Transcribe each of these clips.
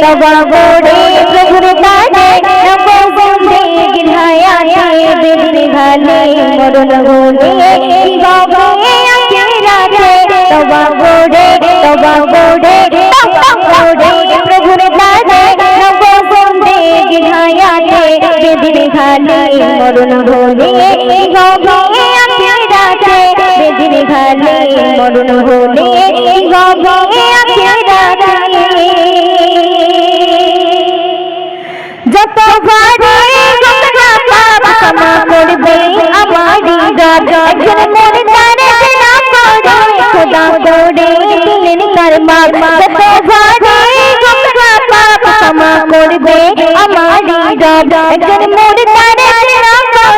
तौबा करे प्रभुर दाने नबो जिंदगी हायाते बेदिन घाले मरन होले गबे आखिराते तौबा करे प्रभुर दाने नबो जिंदगी हायाते बेदिन घाले मरन होले गबे आखिराते बेदिन घाले मरन होले गबे आखिराते যত বারে গোনা পাপ ক্ষমা করবে আমারি রব একজন মোর তারে না করে খোদা করে দিলেন তার মাপ যত বারে গোনা পাপ ক্ষমা করবে আমারি রব একজন মোর তারে না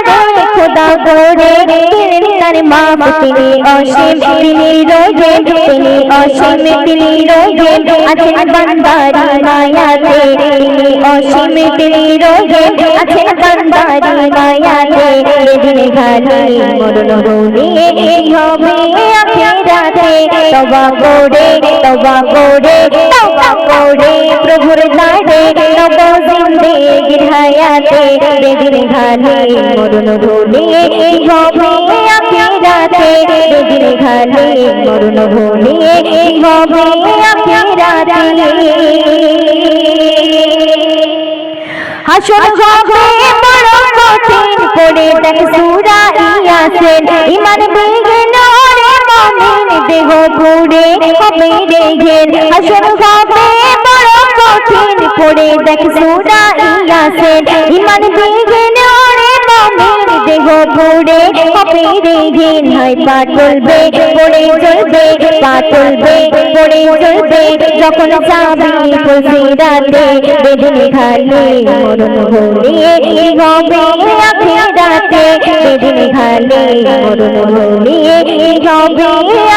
করে খোদা করে দিলেন তার মাপ তিনি অসীম তিনি রহিম তিনি অসীম তিনি রহিম আছেন বান্দারি মায়াতে তিনি অসীম তিনি রহিম আছেন বান্দারি মায়াতে বেদিন ঘালে মরণ হলে হবে আখিরাতে তওবা করে প্রভুর দানে নব জিন্দেগির হায়াতে বেদিন ঘালে মরণ হলে হবে আখিরাতে বেদিন ঘালে মরণ হলে হবে আখিরাতে হাসর হবে বড় কঠিন পড়ে দেখ সূরা ইয়াসিন ঈমান বিঘ্ন রে মুমিন দেহ পুড়ে হবে রে ঘেন হাসর হবে বড় কঠিন পড়ে দেখ সূরা ইয়াসিন ঈমান বিঘ্ন রে মুমিন দেহ পুড়ে হবে রে ঘেন হয় পা চলবে পড়ে চলবে পা চলবে পড়ে চলবে যখন যাবি ফুলসিরাতে বেদিন ঘালে মরণ হলে হবে আখিরাতে বেদিন ঘালে মরণ হলে হবে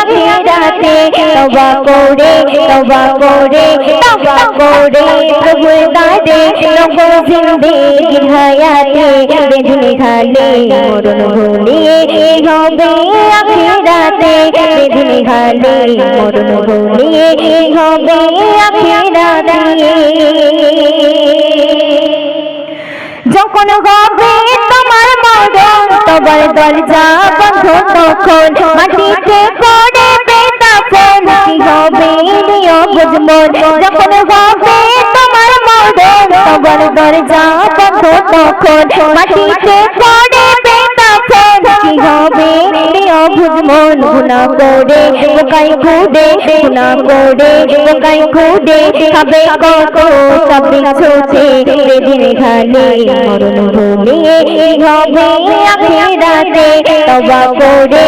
আখিরাতে তওবা করে প্রভুর দানে নব জিন্দেগির হায়াতে বেদিন ঘালে মরণ হলে হবে আখিরাতে বেদিন ঘালে মরণ হলে হবে আখিরাতে যখন হবে তোমার মরণ তোমার দরজা বন্ধ তখন মাটিতে পড়ে বেদাফন কি হবে নিও বুঝমন যখন হবে তোমার মরণ তোমার দরজা বন্ধ তখন মাটিতে পড়ে বেদাফন কি হবে নিও বুঝমন গুনাহ করে বোকাই খুদে গুনাহ করে বোকাই খুদে খাবে কত সব ছোটে বেদিন ঘালে মরণ হলে হবে আখিরাতে তওবা করে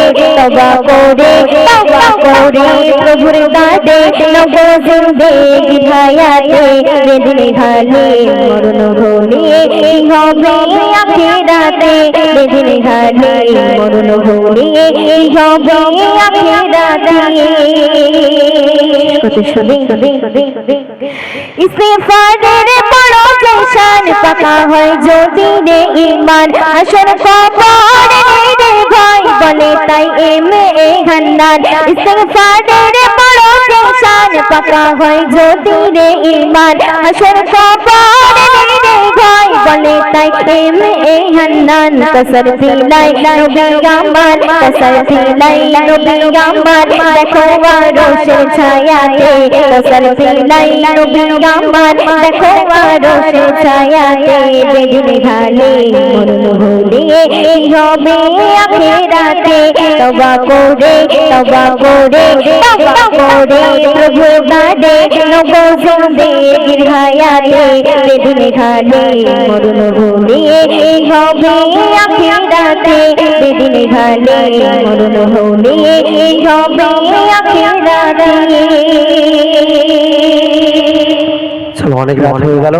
প্রভুর দানে নব জিন্দেগির হায়াতে বেদিন ঘালে মরণ হলে হবে আখিরাতে বেদিন ঘালে মরণ হলে হবে আখিরাতে কত সুন্দর ইস্তেগফারের বড় জশন পাকা হয় যদি রে ঈমান হাসর কবরে রে ভাই বলে তাই এমএ হান্নান ইস্তেগফারের বড় জশন পাকা হয় যদি রে ঈমান হাসর কবরে রে ভাই বলে তাই এমএ হান্নান কসর দিলাই নবী আমার কসর দিলাই নবী আমার দেখো আরশের ছায়াতে কসর দিলাই নবী আমার দেখো আরশের ছায়াতে বেদিন ঘালে মরণ হলে হবে আখিরাতে তওবা করে প্রভুর দানে নব জিন্দেগির হায়াতে বেদিন ঘালে মরণ হলে হবে আখিরাতে বেদিন ঘালে মরণ হলে হবে আখিরাতে। চলো অনেক রাত হয়ে গেল।